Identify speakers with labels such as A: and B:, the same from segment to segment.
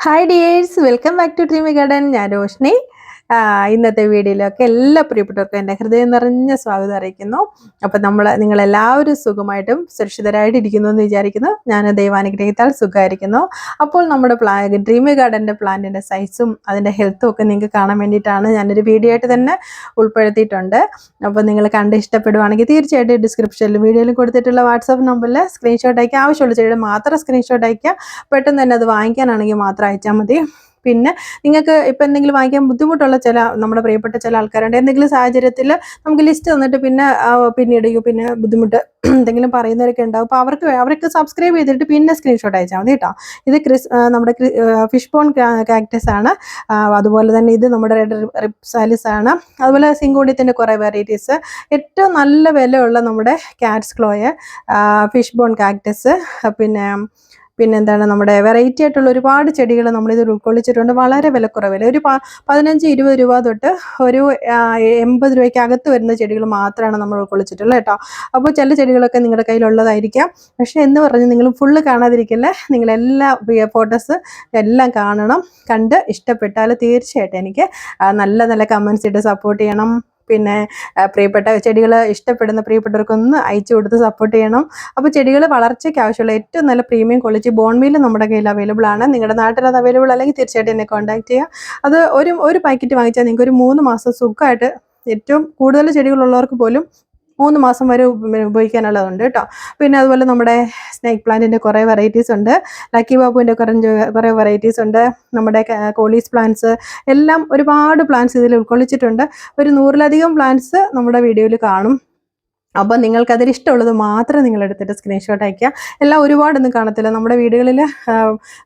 A: Hi dears, welcome back to dreamy garden. ഞാൻ രോഷ്നി. ഇന്നത്തെ വീഡിയോയിലൊക്കെ എല്ലാ പ്രിയപ്പെട്ടവർക്കും എൻ്റെ ഹൃദയം നിറഞ്ഞ സ്വാഗതം അറിയിക്കുന്നു. അപ്പം നിങ്ങളെല്ലാവരും സുഖമായിട്ടും സുരക്ഷിതരായിട്ട് ഇരിക്കുന്നു എന്ന് വിചാരിക്കുന്നു. ഞാൻ ദൈവാനുഗ്രഹത്താൽ സുഖമായിരിക്കുന്നു. അപ്പോൾ നമ്മുടെ ഡ്രീമി ഗാർഡൻ്റെ പ്ലാന്റിൻ്റെ സൈസും അതിൻ്റെ ഹെൽത്തും ഒക്കെ നിങ്ങൾക്ക് കാണാൻ വേണ്ടിയിട്ടാണ് ഞാനൊരു വീഡിയോ ആയിട്ട് തന്നെ ഉൾപ്പെടുത്തിയിട്ടുണ്ട്. അപ്പോൾ നിങ്ങൾ കണ്ട് ഇഷ്ടപ്പെടുവാണെങ്കിൽ തീർച്ചയായിട്ടും ഡിസ്ക്രിപ്ഷനിൽ വീഡിയോയിൽ കൊടുത്തിട്ടുള്ള വാട്സാപ്പ് നമ്പറിൽ സ്ക്രീൻഷോട്ട് അയക്കുക. ആവശ്യമുള്ള ചെടിയുടെ മാത്രം സ്ക്രീൻഷോട്ട് അയക്കുക. പെട്ടെന്ന് തന്നെ അത് വാങ്ങിക്കാനാണെങ്കിൽ മാത്രം അയച്ചാൽ മതി. പിന്നെ നിങ്ങൾക്ക് ഇപ്പം എന്തെങ്കിലും വാങ്ങിക്കാൻ ബുദ്ധിമുട്ടുള്ള നമ്മുടെ പ്രിയപ്പെട്ട ചില ആൾക്കാരുണ്ട്. എന്തെങ്കിലും സാഹചര്യത്തിൽ നമുക്ക് ലിസ്റ്റ് തന്നിട്ട് പിന്നെ ബുദ്ധിമുട്ട് എന്തെങ്കിലും പറയുന്നവരൊക്കെ ഉണ്ടാവും. അപ്പോൾ അവർക്ക് സബ്സ്ക്രൈബ് ചെയ്തിട്ട് പിന്നെ സ്ക്രീൻഷോട്ട് അയച്ചാൽ മതി കേട്ടോ. ഇത് നമ്മുടെ ഫിഷ് ബോൺ കാക്ടസ് ആണ്. അതുപോലെ തന്നെ ഇത് നമ്മുടെ റെഡ് റിപ്സാലിസ് ആണ്. അതുപോലെ സിങ്കോഡിയത്തിൻ്റെ കുറേ വെറൈറ്റീസ്. ഏറ്റവും നല്ല വിലയുള്ള നമ്മുടെ cats claw, fish bone cactus, പിന്നെന്താണ് നമ്മുടെ വെറൈറ്റി ആയിട്ടുള്ള ഒരുപാട് ചെടികൾ നമ്മളിത് ഉൾക്കൊള്ളിച്ചിട്ടുണ്ട്. വളരെ വിലക്കുറവിൽ ഒരു 15-20 രൂപ തൊട്ട് ഒരു 80 രൂപയ്ക്ക് അകത്ത് വരുന്ന ചെടികൾ മാത്രമാണ് നമ്മൾ ഉൾക്കൊള്ളിച്ചിട്ടുള്ളത് കേട്ടോ. അപ്പോൾ ചില ചെടികളൊക്കെ നിങ്ങളുടെ കയ്യിലുള്ളതായിരിക്കാം. പക്ഷേ എന്ന് പറഞ്ഞ് നിങ്ങൾ ഫുള്ള് കാണാതിരിക്കല്ലേ. നിങ്ങളെല്ലാ ഫോട്ടോസ് എല്ലാം കാണണം. കണ്ട് ഇഷ്ടപ്പെട്ടാൽ തീർച്ചയായിട്ടും എനിക്ക് നല്ല നല്ല കമൻസ് ഇട്ട് സപ്പോർട്ട് ചെയ്യണം. പിന്നെ പ്രിയപ്പെട്ട ചെടികൾ ഇഷ്ടപ്പെടുന്ന പ്രിയപ്പെട്ടവർക്കൊന്ന് അയച്ചു കൊടുത്ത് സപ്പോർട്ട് ചെയ്യണം. അപ്പോൾ ചെടികൾ വളർച്ചയ്ക്ക് ആവശ്യമുള്ള ഏറ്റവും നല്ല പ്രീമിയം ക്വാളിറ്റി ബോൺമീൽ നമ്മുടെ കയ്യിൽ അവൈലബിൾ ആണ്. നിങ്ങളുടെ നാട്ടിൽ അത് അവൈലബിൾ അല്ലെങ്കിൽ തീർച്ചയായിട്ടും എന്നെ കോൺടാക്ട് ചെയ്യുക. അത് ഒരു പാക്കറ്റ് വാങ്ങിച്ചാൽ നിങ്ങൾക്ക് ഒരു 3 മാസം സുഖമായിട്ട്, ഏറ്റവും കൂടുതൽ ചെടികളുള്ളവർക്ക് പോലും 3 മാസം വരെ ഉപയോഗിക്കാനുള്ളതുണ്ട് കേട്ടോ. പിന്നെ അതുപോലെ നമ്മുടെ സ്നേക്ക് പ്ലാന്റിൻ്റെ കുറേ വെറൈറ്റീസ് ഉണ്ട്. ലക്കി ബാബുവിൻ്റെ കുറേ വെറൈറ്റീസ് ഉണ്ട്. നമ്മുടെ കോളീസ് പ്ലാന്റ്സ് എല്ലാം ഒരുപാട് പ്ലാന്റ്സ് ഇതിൽ ഉൾക്കൊള്ളിച്ചിട്ടുണ്ട്. ഒരു 100-ലധികം പ്ലാന്റ്സ് നമ്മുടെ വീഡിയോയിൽ കാണും. അപ്പോൾ നിങ്ങൾക്കതിൽ ഇഷ്ടമുള്ളത് മാത്രം നിങ്ങളെടുത്തിട്ട് സ്ക്രീൻഷോട്ട് അയയ്ക്കുക. എല്ലാം ഒരുപാടൊന്നും കാണത്തില്ല. നമ്മുടെ വീടുകളിൽ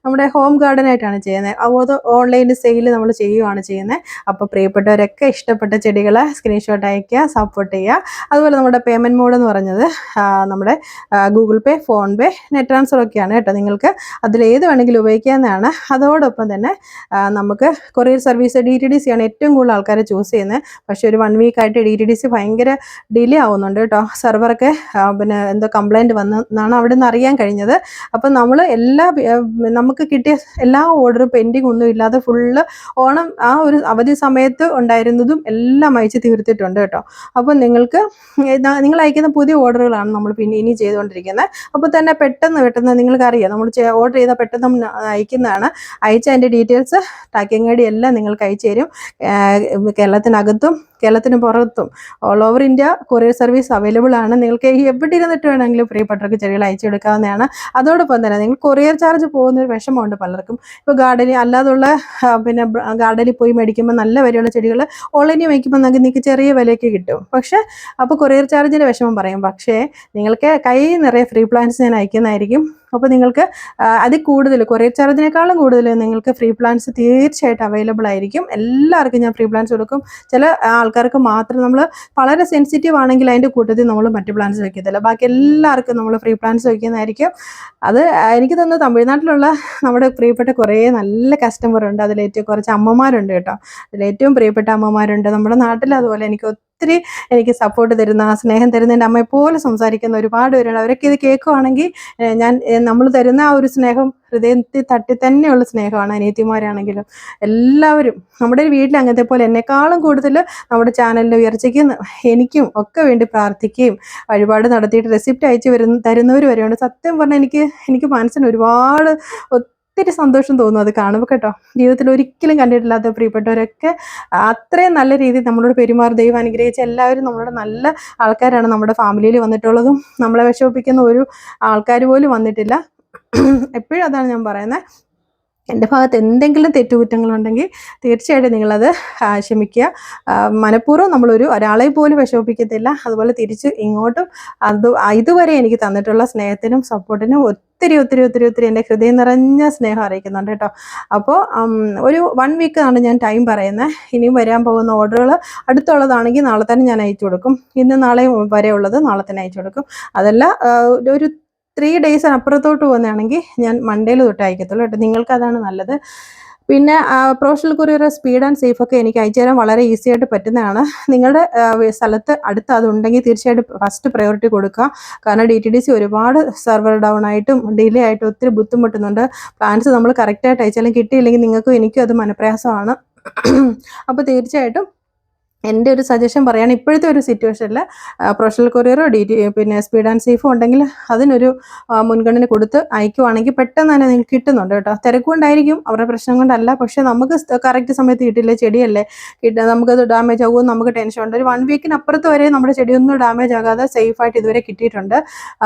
A: നമ്മുടെ ഹോം ഗാർഡനായിട്ടാണ് ചെയ്യുന്നത്. അത് ഓൺലൈനിൽ സെയിൽ നമ്മൾ ചെയ്യുകയാണ് ചെയ്യുന്നത്. അപ്പോൾ പ്രിയപ്പെട്ടവരൊക്കെ ഇഷ്ടപ്പെട്ട ചെടികൾ സ്ക്രീൻഷോട്ട് അയയ്ക്കുക, സപ്പോർട്ട് ചെയ്യുക. അതുപോലെ നമ്മുടെ പേയ്മെൻറ്റ് മോഡ് എന്ന് പറഞ്ഞത് നമ്മുടെ ഗൂഗിൾ പേ, ഫോൺ പേ, നെറ്റ് ട്രാൻസ്ഫർ ഒക്കെയാണ് കേട്ടോ. നിങ്ങൾക്ക് അതിലേത് വേണമെങ്കിലും ഉപയോഗിക്കാവുന്നതാണ്. അതോടൊപ്പം തന്നെ നമുക്ക് കൊറിയർ സർവീസ് DTDC ആണ് ഏറ്റവും കൂടുതൽ ആൾക്കാർ ചൂസ് ചെയ്യുന്നത്. പക്ഷേ ഒരു 1 വീക്കായിട്ട് DTDC ഭയങ്കര ഡിലേ ആവുന്നുണ്ട് കേട്ടോ. സെർവറൊക്കെ എന്തോ കംപ്ലൈൻറ്റ് വന്നെന്നാണ് അവിടെ നിന്ന് അറിയാൻ കഴിഞ്ഞത്. അപ്പം നമ്മൾ നമുക്ക് കിട്ടിയ എല്ലാ ഓർഡറും പെൻഡിങ് ഒന്നും ഇല്ലാതെ ഫുള്ള് ഓണം ആ ഒരു അവധി സമയത്ത് ഉണ്ടായിരുന്നതും എല്ലാം അയച്ച് തീർത്തിട്ടുണ്ട് കേട്ടോ. അപ്പോൾ നിങ്ങൾ അയക്കുന്ന പുതിയ ഓർഡറുകളാണ് നമ്മൾ ഇനി ചെയ്തുകൊണ്ടിരിക്കുന്നത്. അപ്പോൾ തന്നെ പെട്ടെന്ന് നിങ്ങൾക്കറിയാം, നമ്മൾ ഓർഡർ ചെയ്താൽ പെട്ടെന്ന് അയക്കുന്നതാണ്. അയച്ച അതിൻ്റെ ഡീറ്റെയിൽസ്, ട്രാക്കിംഗ് ID എല്ലാം നിങ്ങൾക്ക് അയച്ചു തരും. കേരളത്തിനകത്തും കേരളത്തിന് പുറത്തും all over India courier service available ആണ്. നിങ്ങൾക്ക് എവിടെ ഇരുന്നിട്ട് വേണമെങ്കിലും പ്രിയപ്പെട്ടവർക്ക് ചെടികൾ അയച്ചെടുക്കാവുന്നതാണ്. അതോടൊപ്പം തന്നെ നിങ്ങൾ കൊറിയർ ചാർജ് പോകുന്നൊരു വിഷമമുണ്ട് പലർക്കും. ഇപ്പോൾ ഗാർഡനിൽ അല്ലാതുള്ള ഗാർഡനിൽ പോയി മേടിക്കുമ്പോൾ നല്ല വിലയുള്ള ചെടികൾ ഓൺലൈനിൽ മേടിക്കുമ്പോൾ നിങ്ങൾക്ക് ചെറിയ വിലയ്ക്ക് കിട്ടും. പക്ഷേ അപ്പോൾ കൊറിയർ ചാർജിൻ്റെ വിഷമം പറയും. പക്ഷേ നിങ്ങൾക്ക് കൈ നിറയെ ഫ്രീ പ്ലാന്റ്സ് ഞാൻ അയക്കുന്നതായിരിക്കും. അപ്പോൾ നിങ്ങൾക്ക് അതിൽ കൂടുതൽ കൊറിയർ ചാർജിനേക്കാളും കൂടുതൽ നിങ്ങൾക്ക് ഫ്രീ പ്ലാന്റ്സ് തീർച്ചയായിട്ടും അവൈലബിൾ ആയിരിക്കും. എല്ലാവർക്കും ഞാൻ ഫ്രീ പ്ലാന്റ്സ് കൊടുക്കും. ചില ആൾക്കാർക്ക് മാത്രം, നമ്മൾ വളരെ സെൻസിറ്റീവ് ആണെങ്കിൽ അതിൻ്റെ കൂട്ടത്തിൽ നമ്മൾ മറ്റ് പ്ലാന്റ്സ് വയ്ക്കത്തില്ല. ബാക്കി എല്ലാവർക്കും നമ്മൾ ഫ്രീ പ്ലാന്റ്സ് വയ്ക്കുന്നതായിരിക്കും. അത് എനിക്ക് തോന്നുന്നു തമിഴ്നാട്ടിലുള്ള നമ്മുടെ പ്രിയപ്പെട്ട കുറേ നല്ല കസ്റ്റമറുണ്ട്. അതിലേറ്റവും കുറച്ച് അമ്മമാരുണ്ട് കേട്ടോ. അതിലേറ്റവും പ്രിയപ്പെട്ട അമ്മമാരുണ്ട് നമ്മുടെ നാട്ടിൽ. അതുപോലെ എനിക്ക് സപ്പോർട്ട് തരുന്ന, സ്നേഹം തരുന്ന, എൻ്റെ അമ്മയെപ്പോലെ സംസാരിക്കുന്ന ഒരുപാട് പേരുണ്ട്. അവരൊക്കെ ഇത് കേൾക്കുവാണെങ്കിൽ നമ്മൾ തരുന്ന ആ ഒരു സ്നേഹം ഹൃദയത്തിൽ തട്ടി തന്നെയുള്ള സ്നേഹമാണ്. അനിയത്തിമാരാണെങ്കിലും എല്ലാവരും നമ്മുടെ വീട്ടിൽ അങ്ങനത്തെ പോലെ എന്നെക്കാളും കൂടുതൽ നമ്മുടെ ചാനലിൻ്റെ ഉയർച്ചയ്ക്ക് എനിക്കും ഒക്കെ വേണ്ടി പ്രാർത്ഥിക്കുകയും വഴിപാട് നടത്തിയിട്ട് റെസിപ്റ്റ് അയച്ച് തരുന്നവർ വരെയുണ്ട്. സത്യം പറഞ്ഞാൽ എനിക്ക് മനസ്സിന് ഒരുപാട് ഒത്തിരി സന്തോഷം തോന്നും അത് കാണുമ്പോൾ കേട്ടോ. ജീവിതത്തിൽ ഒരിക്കലും കണ്ടിട്ടില്ലാത്ത പ്രിയപ്പെട്ടവരൊക്കെ അത്രയും നല്ല രീതിയിൽ നമ്മളോട് പെരുമാറി ദൈവം അനുഗ്രഹിച്ച എല്ലാവരും നമ്മളോട് നല്ല ആൾക്കാരാണ്. നമ്മുടെ ഫാമിലിയിൽ വന്നിട്ടുള്ളതും നമ്മളെ വിഷമിപ്പിക്കുന്ന ഒരു ആൾക്കാർ പോലും വന്നിട്ടില്ല. എപ്പോഴും അതാണ് ഞാൻ പറയുന്നത്. എൻ്റെ ഭാഗത്ത് എന്തെങ്കിലും തെറ്റുകുറ്റങ്ങളുണ്ടെങ്കിൽ തീർച്ചയായിട്ടും നിങ്ങളത് ക്ഷമിക്കുക. മനഃപൂർവ്വം ഒരാളെ പോലും വിഷമിപ്പിക്കത്തില്ല. അതുപോലെ തിരിച്ച് ഇങ്ങോട്ടും ഇതുവരെ എനിക്ക് തന്നിട്ടുള്ള സ്നേഹത്തിനും സപ്പോർട്ടിനും ഒത്തിരി എൻ്റെ ഹൃദയം നിറഞ്ഞ സ്നേഹം അറിയിക്കുന്നുണ്ട് കേട്ടോ. അപ്പോൾ ഒരു 1 വീക്കാണ് ഞാൻ ടൈം പറയുന്നത്. ഇനിയും വരാൻ പോകുന്ന ഓർഡറുകൾ അടുത്തുള്ളതാണെങ്കിൽ നാളെ തന്നെ ഞാൻ അയച്ചു കൊടുക്കും. ഇന്ന് നാളെ വരെ ഉള്ളത് നാളെ തന്നെ അയച്ചു കൊടുക്കും. അതല്ല ഒരു 3 ഡേയ്സ് അപ്പുറത്തോട്ട് പോകുന്നതാണെങ്കിൽ ഞാൻ മൺഡേയിൽ തൊട്ട് അയക്കത്തുള്ളൂ കേട്ടോ. നിങ്ങൾക്കതാണ് നല്ലത്. പിന്നെ professional courier speed and safe ഒക്കെ എനിക്ക് അയച്ചു തരാൻ വളരെ ഈസി ആയിട്ട് പറ്റുന്നതാണ്. നിങ്ങളുടെ സ്ഥലത്ത് അടുത്ത് അതുണ്ടെങ്കിൽ തീർച്ചയായിട്ടും ഫസ്റ്റ് പ്രയോറിറ്റി കൊടുക്കുക. കാരണം DTDC ഒരുപാട് സെർവർ ഡൗൺ ആയിട്ടും ഡിലേ ആയിട്ടും ഒത്തിരി ബുദ്ധിമുട്ടുന്നുണ്ട്. പ്ലാൻസ് നമ്മൾ കറക്റ്റായിട്ട് അയച്ചാലും കിട്ടിയില്ലെങ്കിൽ നിങ്ങൾക്കും എനിക്കും അത് മനപ്രയാസമാണ്. അപ്പോൾ തീർച്ചയായിട്ടും എൻ്റെ ഒരു സജഷൻ പറയുകയാണ്, ഇപ്പോഴത്തെ ഒരു സിറ്റുവേഷനിൽ പ്രൊഫഷണൽ കൊറിയറോ പിന്നെ സ്പീഡ് ആൻഡ് സേഫോ ഉണ്ടെങ്കിൽ അതിനൊരു മുൻഗണന കൊടുത്ത് അയക്കുവാണെങ്കിൽ പെട്ടെന്ന് തന്നെ നിങ്ങൾക്ക് കിട്ടുന്നുണ്ട് കേട്ടോ. തിരക്കുകൊണ്ടായിരിക്കും, അവരുടെ പ്രശ്നം കൊണ്ടല്ല. പക്ഷേ നമുക്ക് കറക്റ്റ് സമയത്ത് കിട്ടില്ല, ചെടിയല്ലേ നമുക്കത് ഡാമേജ് ആകുമോ നമുക്ക് ടെൻഷൻ ഉണ്ട്. ഒരു 1 വീക്കിനപ്പുറത്ത് വരെ നമ്മുടെ ചെടിയൊന്നും ഡാമേജ് ആകാതെ സേഫായിട്ട് ഇതുവരെ കിട്ടിയിട്ടുണ്ട്.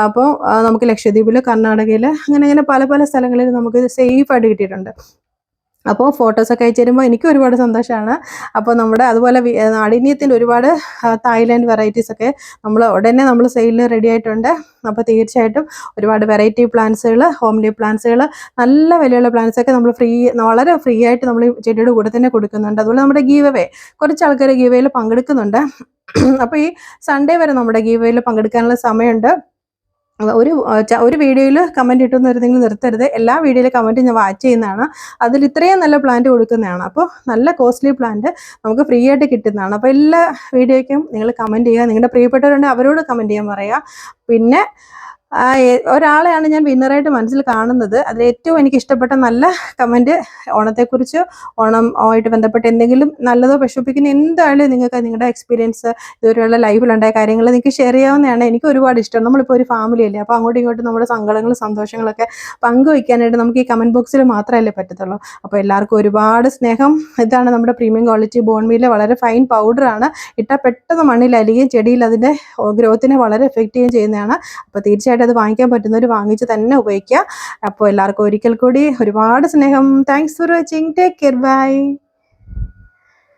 A: അപ്പോൾ നമുക്ക് ലക്ഷദ്വീപിൽ, കർണാടകയിൽ, അങ്ങനെ പല പല സ്ഥലങ്ങളിൽ നമുക്ക് സേഫായിട്ട് കിട്ടിയിട്ടുണ്ട്. അപ്പോൾ ഫോട്ടോസൊക്കെ അയച്ചു തരുമ്പോൾ എനിക്ക് ഒരുപാട് സന്തോഷമാണ്. അപ്പോൾ നമ്മുടെ അതുപോലെ അടിനിയത്തിൻ്റെ ഒരുപാട് തായ്ലാൻഡ് വെറൈറ്റീസൊക്കെ ഉടനെ നമ്മൾ സെയിലിന് റെഡി ആയിട്ടുണ്ട്. അപ്പോൾ തീർച്ചയായിട്ടും ഒരുപാട് വെറൈറ്റി പ്ലാന്റ്സുകൾ, ഹോംലി പ്ലാന്റ്സുകൾ, നല്ല വിലയുള്ള പ്ലാന്റ്സൊക്കെ നമ്മൾ വളരെ ഫ്രീ ആയിട്ട് നമ്മൾ ചെടിയുടെ കൂടെ തന്നെ കൊടുക്കുന്നുണ്ട്. അതുപോലെ നമ്മുടെ ഗീവ് അവേ, കുറച്ച് ആൾക്കാർ ഗീവ് അവേയിൽ പങ്കെടുക്കുന്നുണ്ട്. അപ്പോൾ ഈ സൺഡേ വരെ നമ്മുടെ ഗീവ് അവേയിൽ പങ്കെടുക്കാനുള്ള സമയമുണ്ട്. ഒരു വീഡിയോയിൽ കമൻറ്റ് ഇട്ടെന്ന് നിങ്ങൾ നിർത്തരുത്. എല്ലാ വീഡിയോയിലും കമൻറ്റ് ഞാൻ വാച്ച് ചെയ്യുന്നതാണ്. അതിൽ ഇത്രയും നല്ല പ്ലാന്റ് കൊടുക്കുന്നതാണ്. അപ്പോൾ നല്ല കോസ്റ്റ്ലി പ്ലാന്റ് നമുക്ക് ഫ്രീ ആയിട്ട് കിട്ടുന്നതാണ്. അപ്പോൾ എല്ലാ വീഡിയോയ്ക്കും നിങ്ങൾ കമൻറ്റ് ചെയ്യുക. നിങ്ങളുടെ പ്രിയപ്പെട്ടവരുണ്ടെങ്കിൽ അവരോട് കമൻറ്റ് ചെയ്യാൻ പറയുക. പിന്നെ ഒരാളെയാണ് ഞാൻ വിന്നറായിട്ട് മനസ്സിൽ കാണുന്നത്. അതിൽ ഏറ്റവും എനിക്ക് ഇഷ്ടപ്പെട്ട നല്ല കമൻറ്റ്, ഓണത്തെക്കുറിച്ച്, ഓണമായിട്ട് ബന്ധപ്പെട്ട് എന്തെങ്കിലും നല്ലതോ വിഷമിപ്പിക്കുന്ന എന്തായാലും നിങ്ങൾക്ക് നിങ്ങളുടെ എക്സ്പീരിയൻസ്, ഇതുവരെയുള്ള ലൈഫിലുണ്ടായ കാര്യങ്ങൾ നിങ്ങൾക്ക് ഷെയർ ചെയ്യാവുന്നതാണ്. എനിക്ക് ഒരുപാട് ഇഷ്ടം. നമ്മളിപ്പോൾ ഒരു ഫാമിലി അല്ലേ, അപ്പോൾ അങ്ങോട്ടും ഇങ്ങോട്ടും നമ്മുടെ സങ്കടങ്ങളും സന്തോഷങ്ങളൊക്കെ പങ്കുവയ്ക്കാനായിട്ട് നമുക്ക് ഈ കമൻറ്റ് ബോക്സിൽ മാത്രമല്ലേ പറ്റത്തുള്ളൂ. അപ്പോൾ എല്ലാവർക്കും ഒരുപാട് സ്നേഹം. ഇതാണ് നമ്മുടെ പ്രീമിയം ക്വാളിറ്റി ബോൺമീൽ, വളരെ ഫൈൻ പൗഡറാണ്. ഇട്ടാൽ പെട്ടെന്ന് മണ്ണിൽ അലിയുകയും ചെടിയിൽ അതിൻ്റെ ഗ്രോത്തിനെ വളരെ എഫക്റ്റ് ചെയ്യുകയും ചെയ്യുന്നതാണ്. അപ്പോൾ തീർച്ചയായിട്ടും അത് വാങ്ങിക്കാൻ പറ്റുന്നവർ വാങ്ങിച്ച് തന്നെ ഉപയോഗിക്കുക. അപ്പോൾ എല്ലാവർക്കും ഒരിക്കൽ കൂടി ഒരുപാട് സ്നേഹം. Thanks for watching. Take care. By.